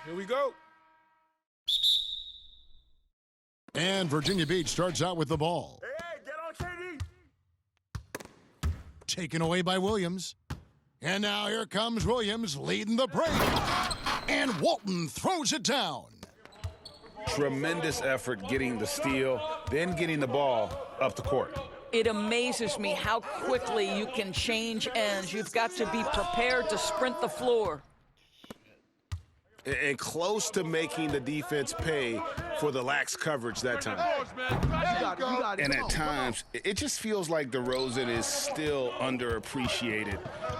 Here we go. And Virginia Beach starts out with the ball. Hey, get on, KD. Taken away by Williams. And now here comes Williams leading the break. And Walton throws it down. Tremendous effort getting the steal, then getting the ball up the court. It amazes me how quickly you can change ends. You've got to be prepared to sprint the floor. And close to making the defense pay for the lax coverage that time. And at times, it just feels like DeRozan is still underappreciated.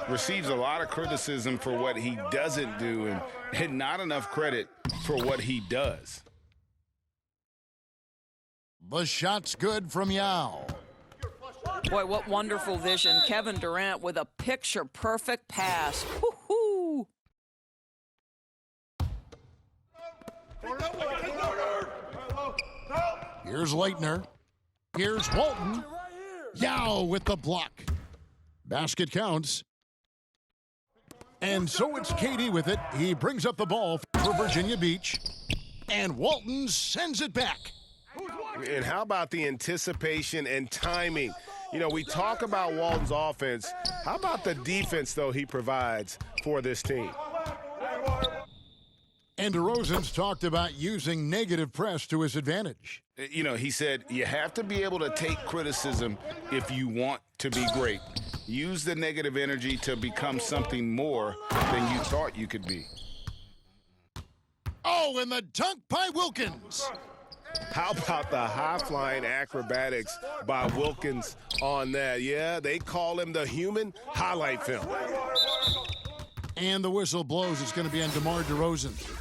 Receives a lot of criticism for what he doesn't do and not enough credit for what he does. The shot's good from Yao. Boy, what wonderful vision. Kevin Durant with a picture-perfect pass. Woo-hoo! Here's Leitner. Here's Walton. Yao with the block. Basket counts. And so it's KD with it. He brings up the ball for Virginia Beach. And Walton sends it back. And how about the anticipation and timing? You know, we talk about Walton's offense. How about the defense, though, he provides for this team? And DeRozan's talked about using negative press to his advantage. You know, he said you have to be able to take criticism if you want to be great. Use the negative energy to become something more than you thought you could be. Oh, and the dunk by Wilkins. How about the high-flying acrobatics by Wilkins on that? Yeah, they call him the human highlight film. And the whistle blows. It's going to be on DeMar DeRozan.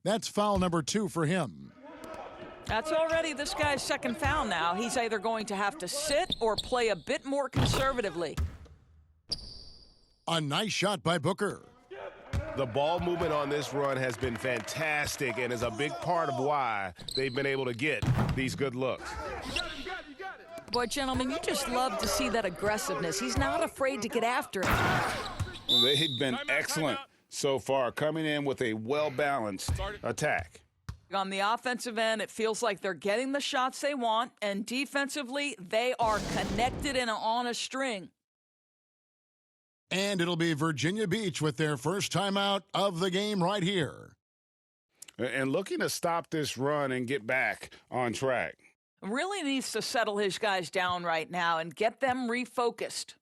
That's foul number 2 for him. That's already this guy's second foul now. He's either going to have to sit or play a bit more conservatively. A nice shot by Booker. The ball movement on this run has been fantastic and is a big part of why they've been able to get these good looks. Boy, gentlemen, you just love to see that aggressiveness. He's not afraid to get after it. They've been excellent so far, coming in with a well-balanced attack. On the offensive end, it feels like they're getting the shots they want, and defensively, they are connected and on a string. And it'll be Virginia Beach with their first timeout of the game right here. And looking to stop this run and get back on track. Really needs to settle his guys down right now and get them refocused.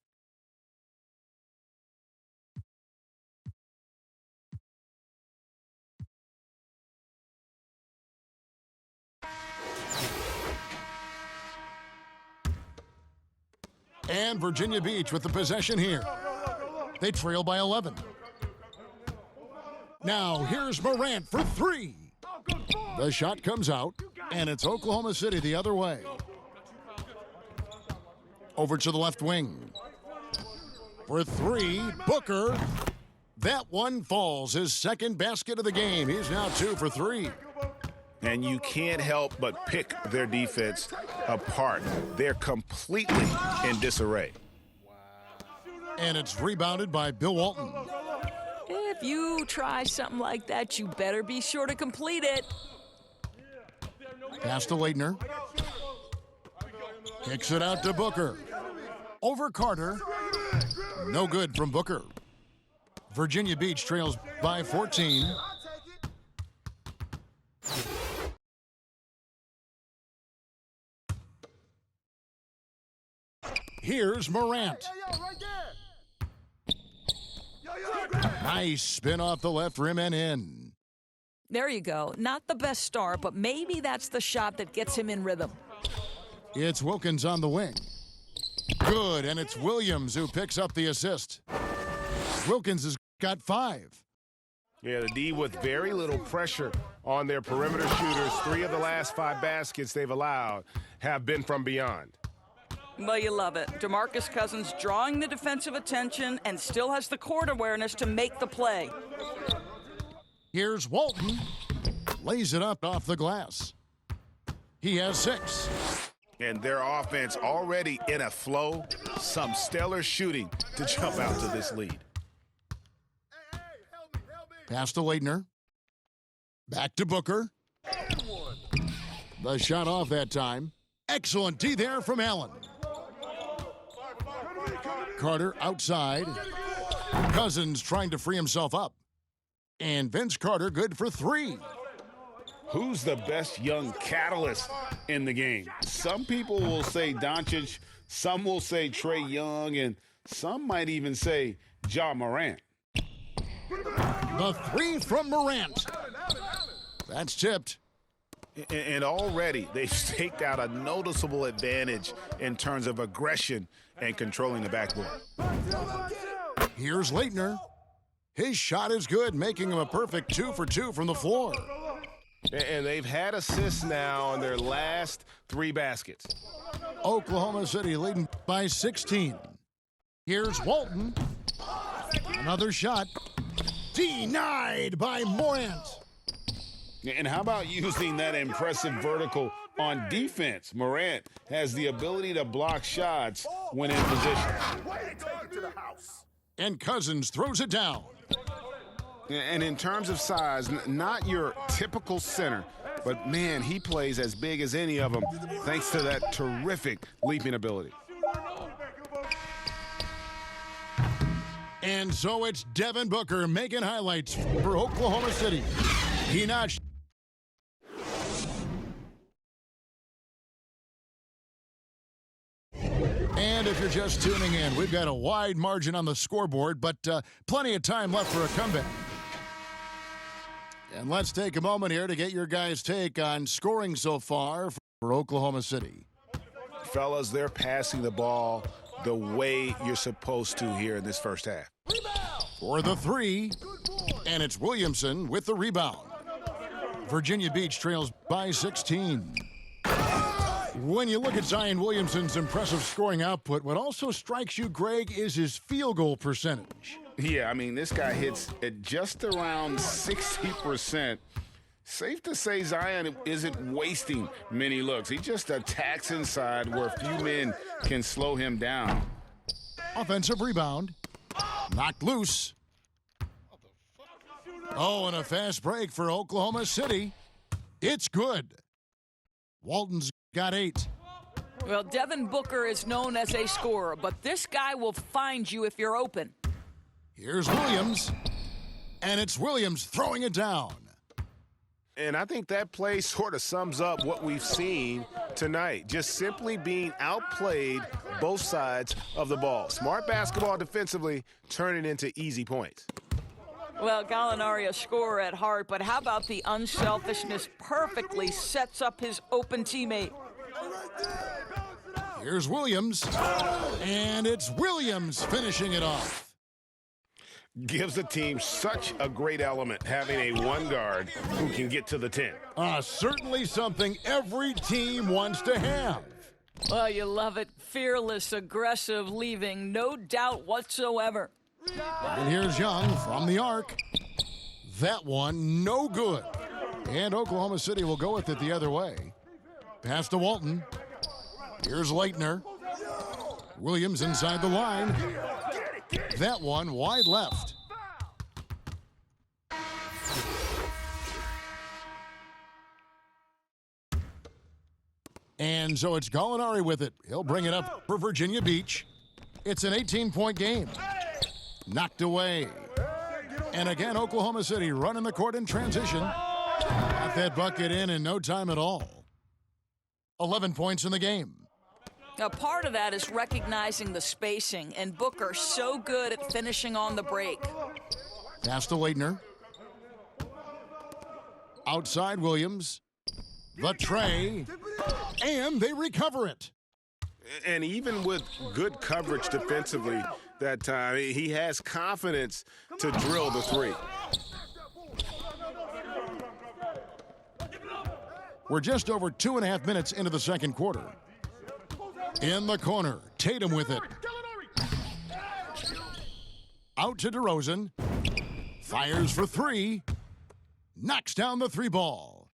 And Virginia Beach with the possession here. They trail by 11. Now here's Morant for 3. The shot comes out, and it's Oklahoma City the other way. Over to the left wing. For 3, Booker. That one falls. His second basket of the game. He's now 2 for 3. And you can't help but pick their defense apart. They're completely in disarray. And it's rebounded by Bill Walton. If you try something like that, you better be sure to complete it. Pass to Leitner. Kicks it out to Booker. Over Carter. No good from Booker. Virginia Beach trails by 14. Here's Morant. Nice spin off the left rim and in. There you go. Not the best start, but maybe that's the shot that gets him in rhythm. It's Wilkins on the wing. Good, and it's Williams who picks up the assist. Wilkins has got 5. Yeah, the D with very little pressure on their perimeter shooters. 3 of the last 5 baskets they've allowed have been from beyond. Well, you love it. DeMarcus Cousins drawing the defensive attention and still has the court awareness to make the play. Here's Walton. Lays it up off the glass. He has 6. And their offense already in a flow. Some stellar shooting to jump out to this lead. Pass to Leitner. Back to Booker. The shot off that time. Excellent D there from Allen. Carter outside. Cousins trying to free himself up. And Vince Carter good for 3. Who's the best young catalyst in the game? Some people will say Doncic, some will say Trae Young, and some might even say Ja Morant. The 3 from Morant. That's tipped. And already they've staked out a noticeable advantage in terms of aggression and controlling the backboard. Here's Leitner. His shot is good, making him a perfect 2 for 2 from the floor. And they've had assists now on their last 3 baskets. Oklahoma City leading by 16. Here's Walton. Another shot. Denied by Morant. And how about using that impressive vertical on defense? Morant has the ability to block shots when in position. And Cousins throws it down. And in terms of size, not your typical center, but man, he plays as big as any of them thanks to that terrific leaping ability. And so it's Devin Booker making highlights for Oklahoma City. He notched. And if you're just tuning in, we've got a wide margin on the scoreboard, but plenty of time left for a comeback. And let's take a moment here to get your guys' take on scoring so far for Oklahoma City. Fellas, they're passing the ball the way you're supposed to here in this first half. For the 3, and it's Williamson with the rebound. Virginia Beach trails by 16. When you look at Zion Williamson's impressive scoring output, what also strikes you, Greg, is his field goal percentage. Yeah, I mean, this guy hits at just around 60%. Safe to say Zion isn't wasting many looks. He just attacks inside where few men can slow him down. Offensive rebound. Knocked loose. Oh, and a fast break for Oklahoma City. It's good. Walton's got 8. Well, Devin Booker is known as a scorer, but this guy will find you if you're open. Here's Williams. And it's Williams throwing it down. And I think that play sort of sums up what we've seen tonight. Just simply being outplayed both sides of the ball. Smart basketball defensively turning into easy points. Well, Gallinari, a scorer at heart, but how about the unselfishness perfectly sets up his open teammate? Here's Williams. And it's Williams finishing it off. Gives the team such a great element having a one guard who can get to the 10. Certainly something every team wants to have. Well, you love it. Fearless, aggressive, leaving no doubt whatsoever. And here's Young from the arc. That one, no good. And Oklahoma City will go with it the other way. Pass to Walton. Here's Leitner. Williams inside the line. That one wide left. And so it's Gallinari with it. He'll bring it up for Virginia Beach. It's an 18-point game. Knocked away. And again, Oklahoma City running the court in transition. Got that bucket in no time at all. 11 points in the game. Now, part of that is recognizing the spacing, and Booker so good at finishing on the break. Pass to Leitner. Outside Williams. The tray. And they recover it. And even with good coverage defensively that time, he has confidence to drill the 3. We're just over 2.5 minutes into the second quarter. In the corner, Tatum with it. Out to DeRozan. Fires for 3. Knocks down the 3 ball.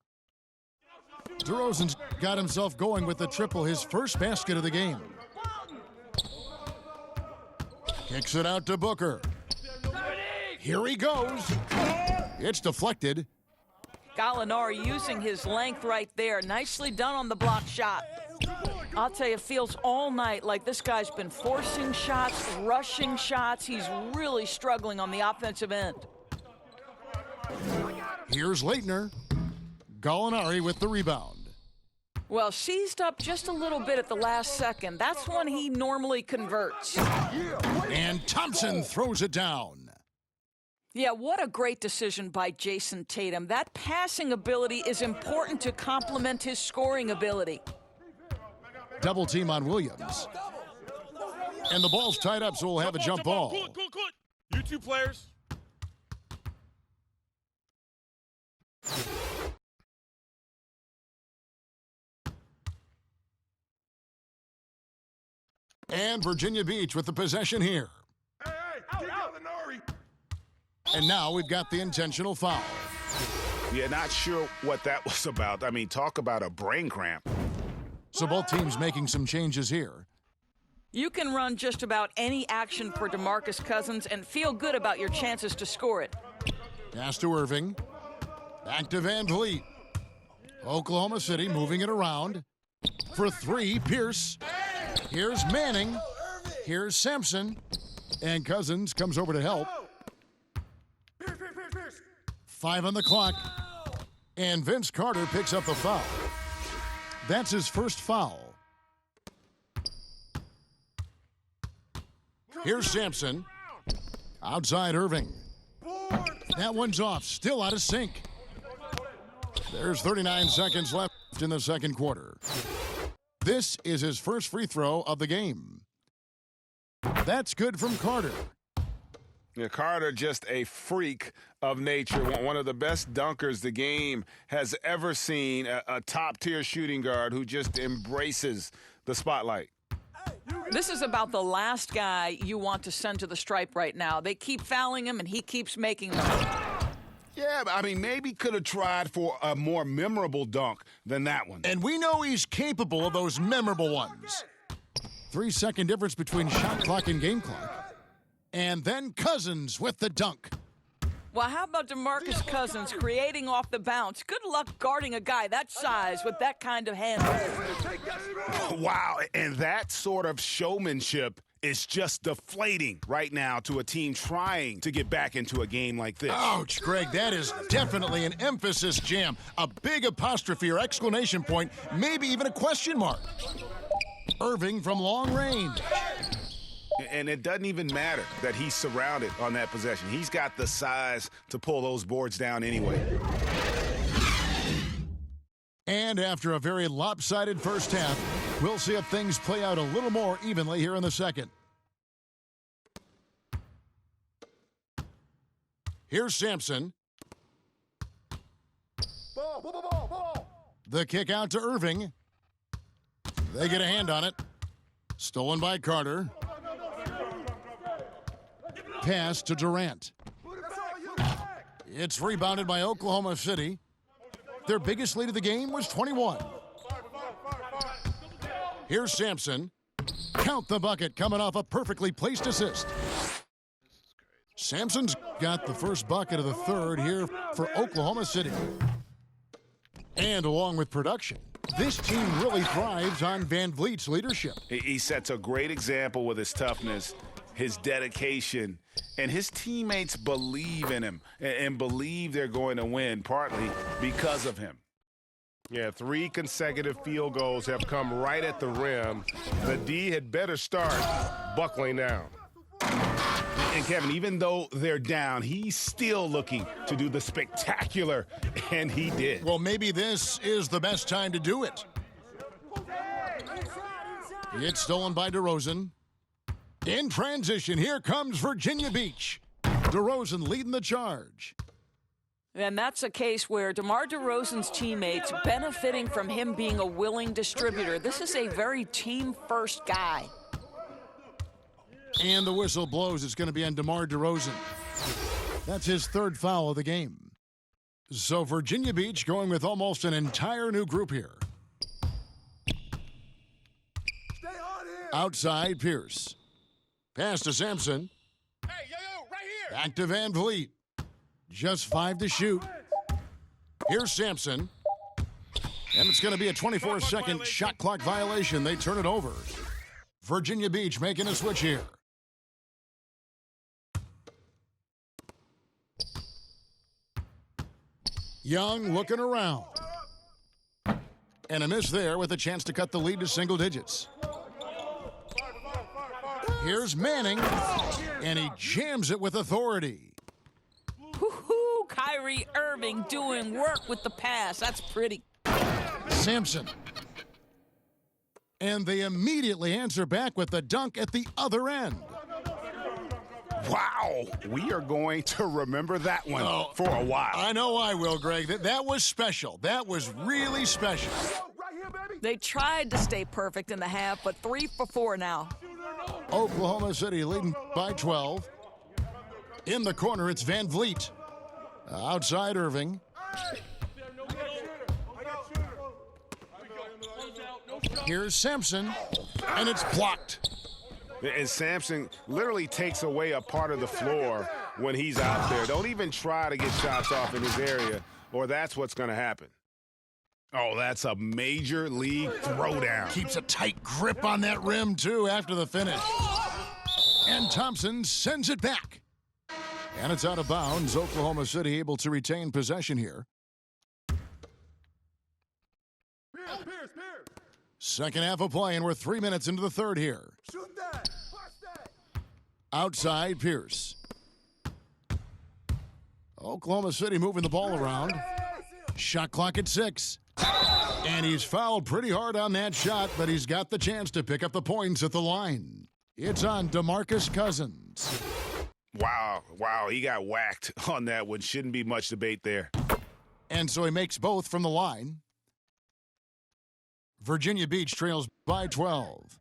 DeRozan's got himself going with the triple, his first basket of the game. Kicks it out to Booker. Here he goes. It's deflected. Gallinari using his length right there. Nicely done on the block shot. I'll tell you, it feels all night like this guy's been forcing shots, rushing shots. He's really struggling on the offensive end. Here's Leitner. Gallinari with the rebound. Well, seized up just a little bit at the last second. That's when he normally converts. And Thompson throws it down. Yeah, what a great decision by Jason Tatum. That passing ability is important to complement his scoring ability. Double team on Williams. And the ball's tied up, so we'll have a jump ball. Good. You two players. And Virginia Beach with the possession here. Hey, out. And now we've got the intentional foul. Yeah, not sure what that was about. I mean, talk about a brain cramp. So both teams making some changes here. You can run just about any action for DeMarcus Cousins and feel good about your chances to score it. Pass to Irving. Back to Van Vliet. Oklahoma City moving it around. For three, Pierce. Here's Manning. Here's Sampson. And Cousins comes over to help. Pierce. 5 on the clock. And Vince Carter picks up the foul. That's his first foul. Here's Sampson. Outside Irving. That one's off. Still out of sync. There's 39 seconds left in the second quarter. This is his first free throw of the game. That's good from Carter. Yeah, Carter, just a freak of nature. One of the best dunkers the game has ever seen. A top-tier shooting guard who just embraces the spotlight. This is about the last guy you want to send to the stripe right now. They keep fouling him, and he keeps making them. Yeah, I mean, maybe could have tried for a more memorable dunk than that one. And we know he's capable of those memorable ones. 3-second difference between shot clock and game clock. And then Cousins with the dunk. Well, how about DeMarcus Cousins creating off the bounce? Good luck guarding a guy that size with that kind of handle. Wow, and that sort of showmanship is just deflating right now to a team trying to get back into a game like this. Ouch, Greg, that is definitely an emphasis jam. A big apostrophe or exclamation point, maybe even a question mark. Irving from long range. And it doesn't even matter that he's surrounded on that possession. He's got the size to pull those boards down anyway. And after a very lopsided first half, we'll see if things play out a little more evenly here in the second. Here's Sampson. Ball. The kick out to Irving. They get a hand on it. Stolen by Carter. Pass to Durant. It's rebounded by Oklahoma City. Their biggest lead of the game was 21. Here's Sampson. Count the bucket coming off a perfectly placed assist. Sampson's got the first bucket of the third here for Oklahoma City. And along with production, this team really thrives on Van Vliet's leadership. He sets a great example with his toughness, his dedication, and his teammates believe in him and believe they're going to win, partly because of him. Yeah, 3 consecutive field goals have come right at the rim. The D had better start buckling down. And Kevin, even though they're down, he's still looking to do the spectacular, and he did. Well, maybe this is the best time to do it. It's stolen by DeRozan. In transition, here comes Virginia Beach. DeRozan leading the charge. And that's a case where DeMar DeRozan's teammates benefiting from him being a willing distributor. This is a very team-first guy. And the whistle blows. It's going to be on DeMar DeRozan. That's his third foul of the game. So Virginia Beach going with almost an entire new group here. Outside, Pierce. Pass to Sampson. Hey, yo, right here. Back to Van Vliet. Just 5 to shoot. Here's Sampson. And it's going to be a 24-second shot clock violation. They turn it over. Virginia Beach making a switch here. Young looking around. And a miss there with a chance to cut the lead to single digits. Here's Manning, and he jams it with authority. Woo-hoo, Kyrie Irving doing work with the pass. That's pretty. Sampson. And they immediately answer back with the dunk at the other end. Wow, we are going to remember that one for a while. I know I will, Greg. That was special. That was really special. They tried to stay perfect in the half, but 3 for 4 now. Oklahoma City leading by 12. In the corner, it's Van Vliet. Outside Irving. Here's Sampson, and it's blocked. And Sampson literally takes away a part of the floor when he's out there. Don't even try to get shots off in his area, or that's what's going to happen. Oh, that's a major league throwdown. Keeps a tight grip on that rim, too, after the finish. And Thompson sends it back. And it's out of bounds. Oklahoma City able to retain possession here. Second half of play, and we're 3 minutes into the third here. Outside Pierce. Oklahoma City moving the ball around. Shot clock at 6. And he's fouled pretty hard on that shot, but he's got the chance to pick up the points at the line. It's on DeMarcus Cousins. Wow, he got whacked on that one. Shouldn't be much debate there. And so he makes both from the line. Virginia Beach trails by 12.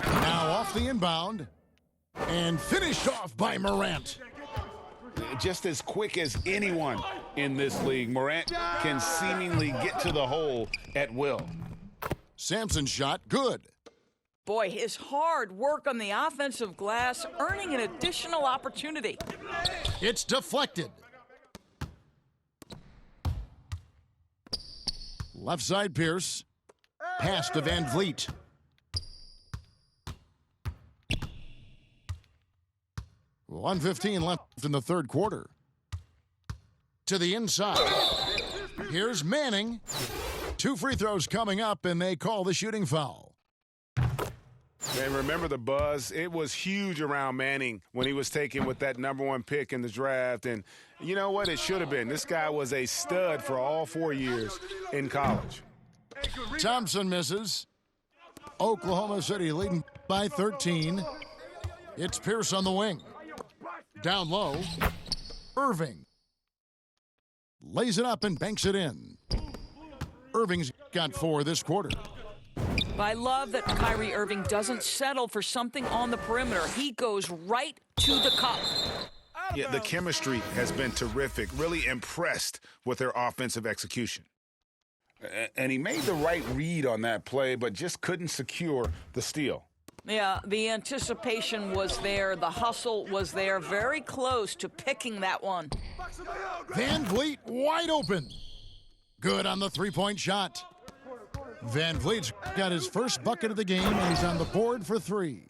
Now off the inbound. And finished off by Morant. Just as quick as anyone in this league, Morant can seemingly get to the hole at will. Sampson's shot, good. Boy, his hard work on the offensive glass earning an additional opportunity. It's deflected. Left side Pierce. Pass to Van Vliet. .115 left in the third quarter. To the inside. Here's Manning. 2 free throws coming up, and they call the shooting foul. And remember the buzz? It was huge around Manning when he was taken with that #1 pick in the draft. And you know what? It should have been. This guy was a stud for all 4 years in college. Thompson misses. Oklahoma City leading by 13. It's Pierce on the wing. Down low. Irving. Lays it up and banks it in. Irving's got 4 this quarter. I love that Kyrie Irving doesn't settle for something on the perimeter. He goes right to the cup. Yeah, the chemistry has been terrific. Really impressed with their offensive execution. And he made the right read on that play, but just couldn't secure the steal. Yeah, the anticipation was there. The hustle was there. Very close to picking that one. Van Vliet wide open. Good on the three-point shot. Van Vliet's got his first bucket of the game, and he's on the board for 3.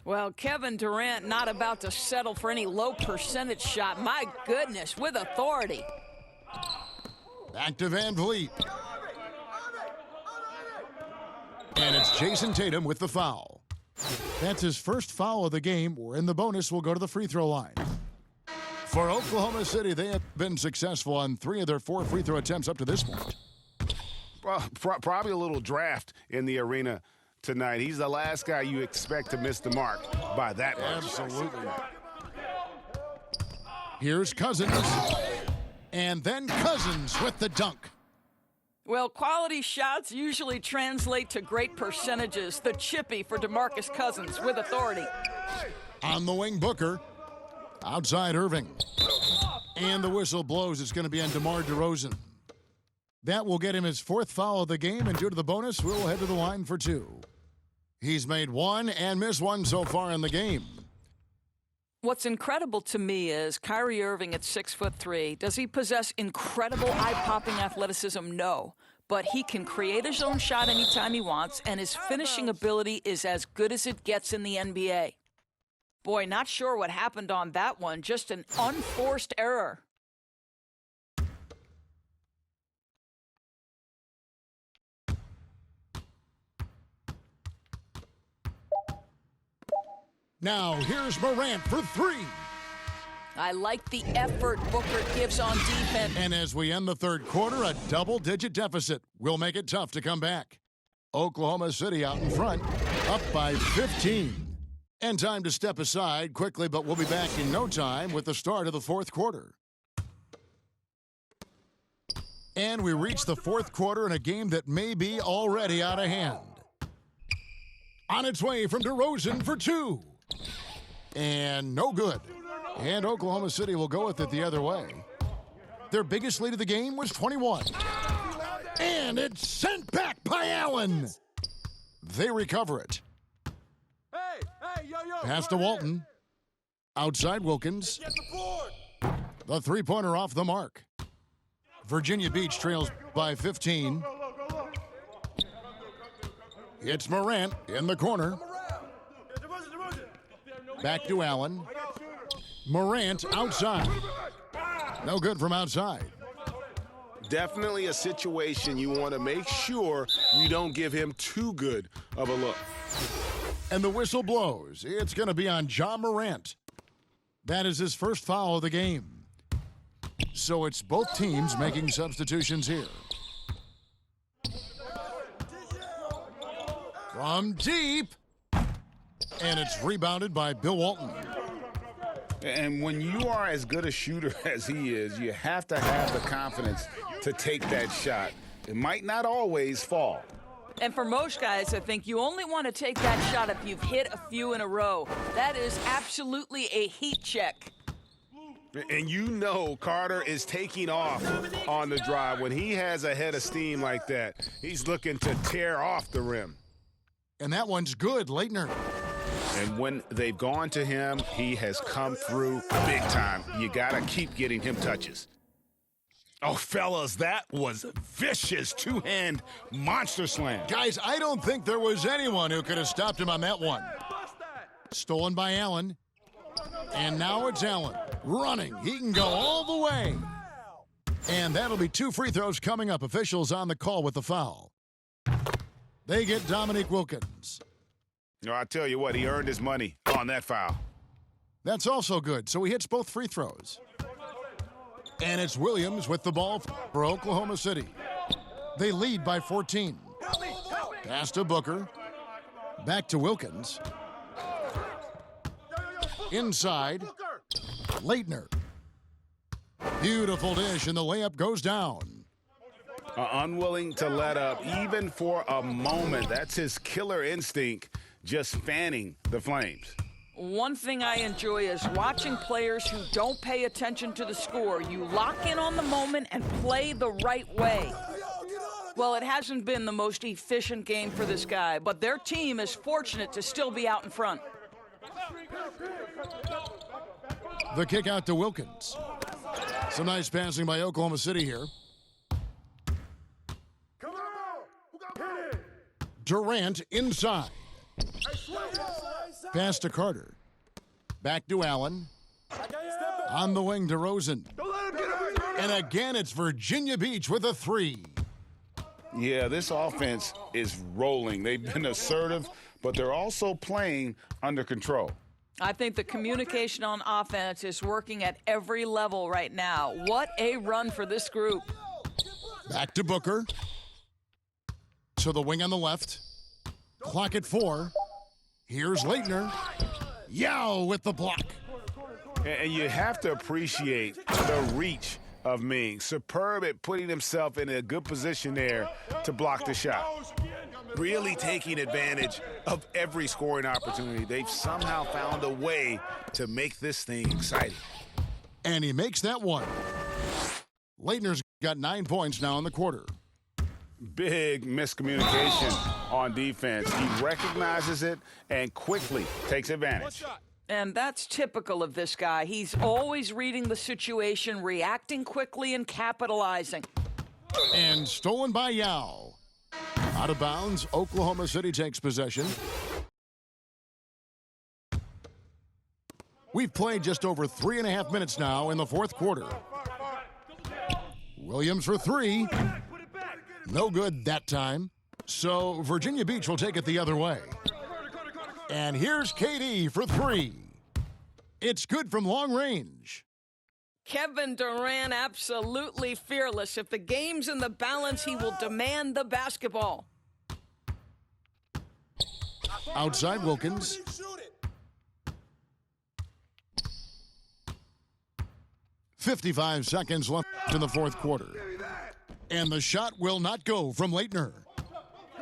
Well, Kevin Durant not about to settle for any low percentage shot. My goodness, with authority. Back to Van Vliet. And it's Jason Tatum with the foul. That's his first foul of the game, and the bonus will go to the free throw line. For Oklahoma City, they have been successful on 3 of their 4 free throw attempts up to this point. Well, probably a little draft in the arena tonight. He's the last guy you expect to miss the mark by that much. Absolutely. Here's Cousins. And then Cousins with the dunk. Well, quality shots usually translate to great percentages. The chippy for DeMarcus Cousins with authority. On the wing, Booker. Outside Irving. And the whistle blows. It's going to be on DeMar DeRozan. That will get him his 4th foul of the game, and due to the bonus, we'll head to the line for 2. He's made 1 and missed 1 so far in the game. What's incredible to me is Kyrie Irving at 6'3". Does he possess incredible eye-popping athleticism? No. But he can create his own shot anytime he wants, and his finishing ability is as good as it gets in the NBA. Boy, not sure what happened on that one. Just an unforced error. Now, here's Morant for three. I like the effort Booker gives on defense. And as we end the third quarter, a double-digit deficit will make it tough to come back. Oklahoma City out in front, up by 15. And time to step aside quickly, but we'll be back in no time with the start of the fourth quarter. And we reach the fourth quarter in a game that may be already out of hand. On its way from DeRozan for two. And no good. And Oklahoma City will go with it the other way. Their biggest lead of the game was 21. And it's sent back by Allen. They recover it. Pass to Walton. Outside Wilkins. The three-pointer off the mark. Virginia Beach trails by 15. It's Morant in the corner. Back to Allen. Morant outside. No good from outside. Definitely a situation you want to make sure you don't give him too good of a look. And the whistle blows. It's going to be on Ja Morant. That is his first foul of the game. So it's both teams making substitutions here. From deep. And it's rebounded by Bill Walton. And when you are as good a shooter as he is, you have to have the confidence to take that shot. It might not always fall. And for most guys, I think you only want to take that shot if you've hit a few in a row. That is absolutely a heat check. And you know Carter is taking off on the drive. When he has a head of steam like that, he's looking to tear off the rim. And that one's good, Leitner. And when they've gone to him, he has come through big time. You got to keep getting him touches. Oh, fellas, that was a vicious two-hand monster slam. Guys, I don't think there was anyone who could have stopped him on that one. Stolen by Allen. And now it's Allen running. He can go all the way. And that'll be two free throws coming up. Officials on the call with the foul. They get Dominique Wilkins. No, I tell you what, he earned his money on that foul. That's also good. So he hits both free throws. And it's Williams with the ball for Oklahoma City. They lead by 14. Pass to Booker. Back to Wilkins. Inside. Leitner. Beautiful dish, and the layup goes down. Unwilling to let up even for a moment. That's his killer instinct, just fanning the flames. One thing I enjoy is watching players who don't pay attention to the score. You lock in on the moment and play the right way. Well, it hasn't been the most efficient game for this guy, but their team is fortunate to still be out in front. The kick out to Wilkins. Some nice passing by Oklahoma City here. Durant inside. Pass to Carter. Back to Allen. On the wing to DeRozan. And again, it's Virginia Beach with a three. Yeah, this offense is rolling. They've been assertive, but they're also playing under control. I think the communication on offense is working at every level right now. What a run for this group. Back to Booker. To the wing on the left. Clock at 4. Here's Leitner. Yao with the block. And you have to appreciate the reach of Ming. Superb at putting himself in a good position there to block the shot. Really taking advantage of every scoring opportunity. They've somehow found a way to make this thing exciting. And he makes that one. Leitner's got 9 points now in the quarter. Big miscommunication on defense. He recognizes it and quickly takes advantage. And that's typical of this guy. He's always reading the situation, reacting quickly, and capitalizing. And stolen by Yao. Out of bounds, Oklahoma City takes possession. We've played just over 3.5 minutes now in the fourth quarter. Williams for three. No good that time. So Virginia Beach will take it the other way. And here's KD for three. It's good from long range. Kevin Durant absolutely fearless. If the game's in the balance, he will demand the basketball. Outside Wilkins. .55 seconds left in the fourth quarter. And the shot will not go from Leitner.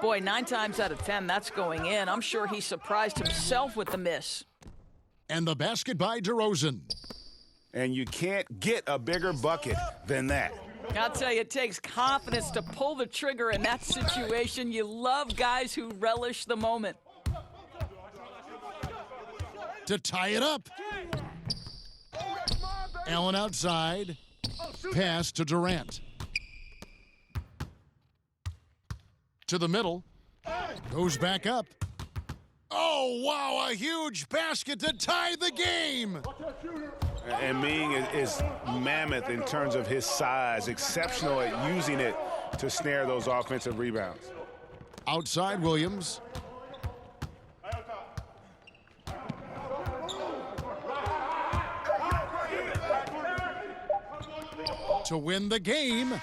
Boy, 9 times out of 10, that's going in. I'm sure he surprised himself with the miss. And the basket by DeRozan. And you can't get a bigger bucket than that. I'll tell you, it takes confidence to pull the trigger in that situation. You love guys who relish the moment. To tie it up. Allen outside. Pass to Durant. To the middle. Goes back up. Oh, wow, a huge basket to tie the game. And Ming is mammoth in terms of his size, exceptional at using it to snare those offensive rebounds. Outside Williams. To win the game.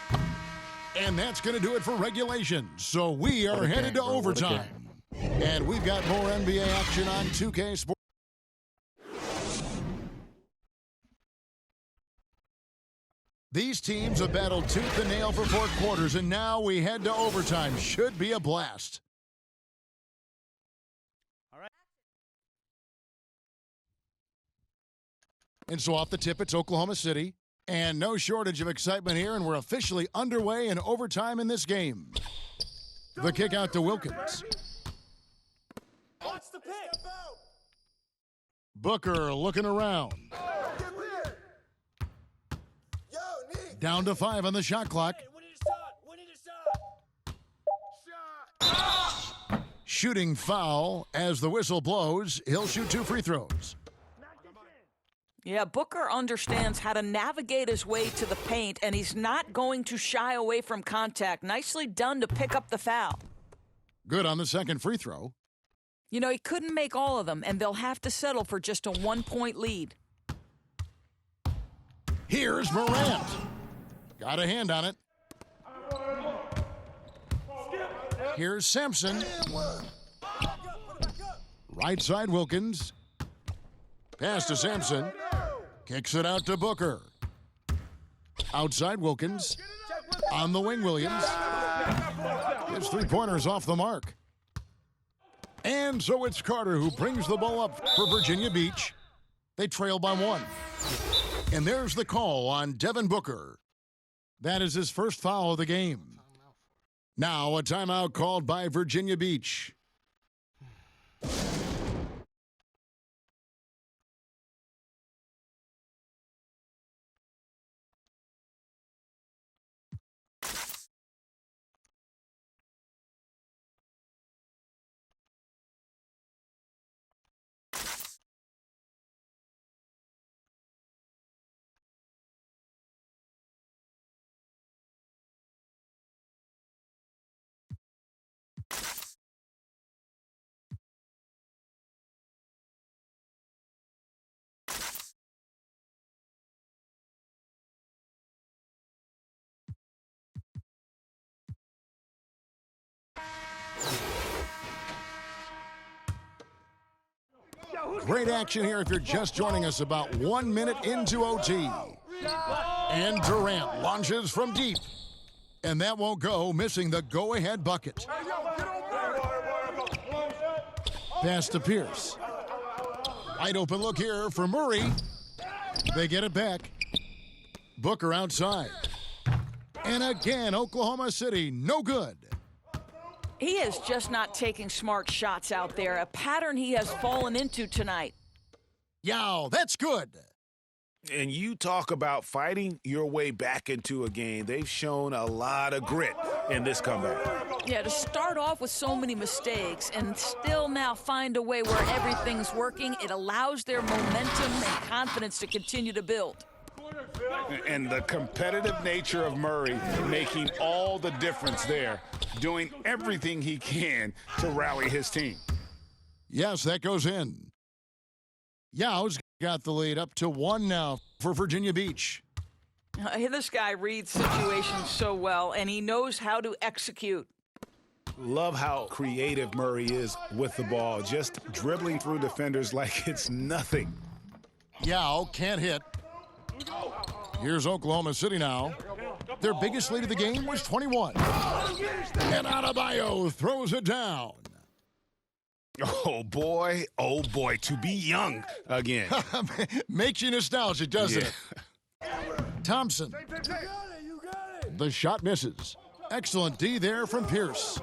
And that's going to do it for regulation. So we are headed to overtime. And we've got more NBA action on 2K Sports. These teams have battled tooth and nail for 4 quarters, and now we head to overtime. Should be a blast. All right. And so off the tip, it's Oklahoma City. And no shortage of excitement here, and we're officially underway in overtime in this game. The kick out to Wilkins. Watch the pick. Booker looking around. Down to 5 on the shot clock. Shooting foul as the whistle blows. He'll shoot 2 free throws. Yeah, Booker understands how to navigate his way to the paint, and he's not going to shy away from contact. Nicely done to pick up the foul. Good on the second free throw. You know, he couldn't make all of them, and they'll have to settle for just a 1-point lead. Here's Morant. Got a hand on it. Here's Sampson. Right side Wilkins. Pass to Sampson. Kicks it out to Booker. Outside Wilkins. On the wing Williams. His 3-pointers off the mark. And so it's Carter who brings the ball up for Virginia Beach. They trail by 1. And there's the call on Devin Booker. That is his first foul of the game. Now a timeout called by Virginia Beach. Great action here if you're just joining us about 1 minute into OT. And Durant launches from deep. And that won't go, missing the go-ahead bucket. Pass to Pierce. Wide open look here for Murray. They get it back. Booker outside. And again, Oklahoma City, no good. He is just not taking smart shots out there, a pattern he has fallen into tonight. Yow, that's good. And you talk about fighting your way back into a game. They've shown a lot of grit in this comeback. Yeah, to start off with so many mistakes and still now find a way where everything's working, it allows their momentum and confidence to continue to build. And the competitive nature of Murray making all the difference there, doing everything he can to rally his team. Yes, that goes in. Yow's got the lead up to 1 now for Virginia Beach. This guy reads situations so well, and he knows how to execute. Love how creative Murray is with the ball, just dribbling through defenders like it's nothing. Yow can't hit. Here's Oklahoma City now. Their biggest lead of the game was 21. And Adebayo throws it down. Oh boy, to be young again. Makes you nostalgic, doesn't it? Thompson. The shot misses. Excellent D there from Pierce.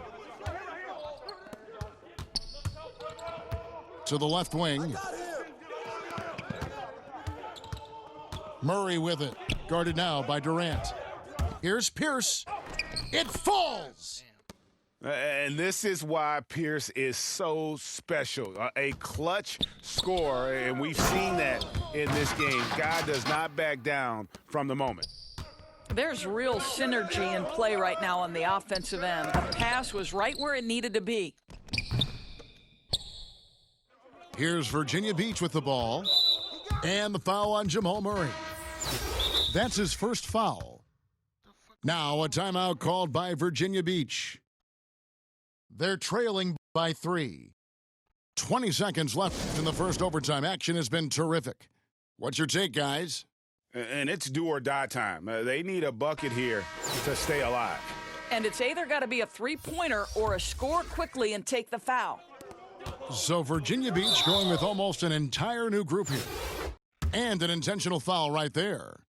To the left wing. Murray with it. Guarded now by Durant. Here's Pierce. It falls. And this is why Pierce is so special. A clutch scorer, and we've seen that in this game. Guy does not back down from the moment. There's real synergy in play right now on the offensive end. The pass was right where it needed to be. Here's Virginia Beach with the ball. And the foul on Jamal Murray. That's his first foul. Now a timeout called by Virginia Beach. They're trailing by 3. 20 seconds left in the first overtime. Action has been terrific. What's your take, guys? And it's do or die time. They need a bucket here to stay alive. And it's either got to be a three-pointer or a score quickly and take the foul. So Virginia Beach going with almost an entire new group here. And an intentional foul right there.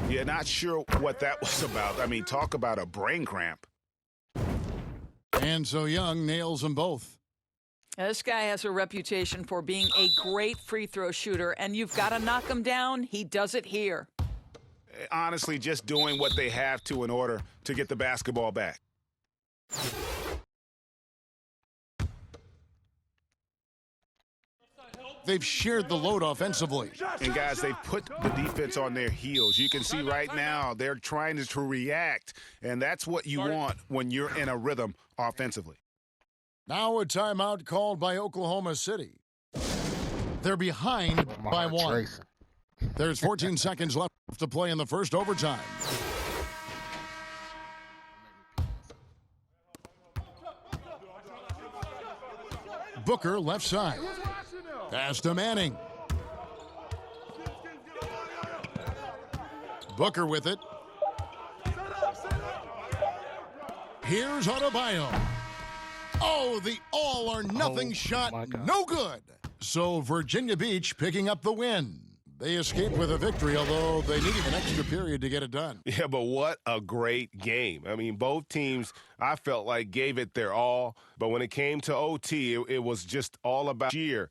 Yeah, not sure what that was about. I mean, talk about a brain cramp. And so Young nails them both. This guy has a reputation for being a great free throw shooter, and you've got to knock him down. He does it here. Honestly, just doing what they have to in order to get the basketball back. They've shared the load offensively. And, guys, they've put the defense on their heels. You can see right now they're trying to react, and that's what you want when you're in a rhythm offensively. Now a timeout called by Oklahoma City. They're behind by 1. There's 14 seconds left to play in the first overtime. Booker left side. Pass to Manning. Booker with it. Here's Adebayo. Oh, the all-or-nothing shot, no good. So Virginia Beach picking up the win. They escaped with a victory, although they needed an extra period to get it done. Yeah, but what a great game. I mean, both teams, I felt like, gave it their all. But when it came to OT, it was just all about sheer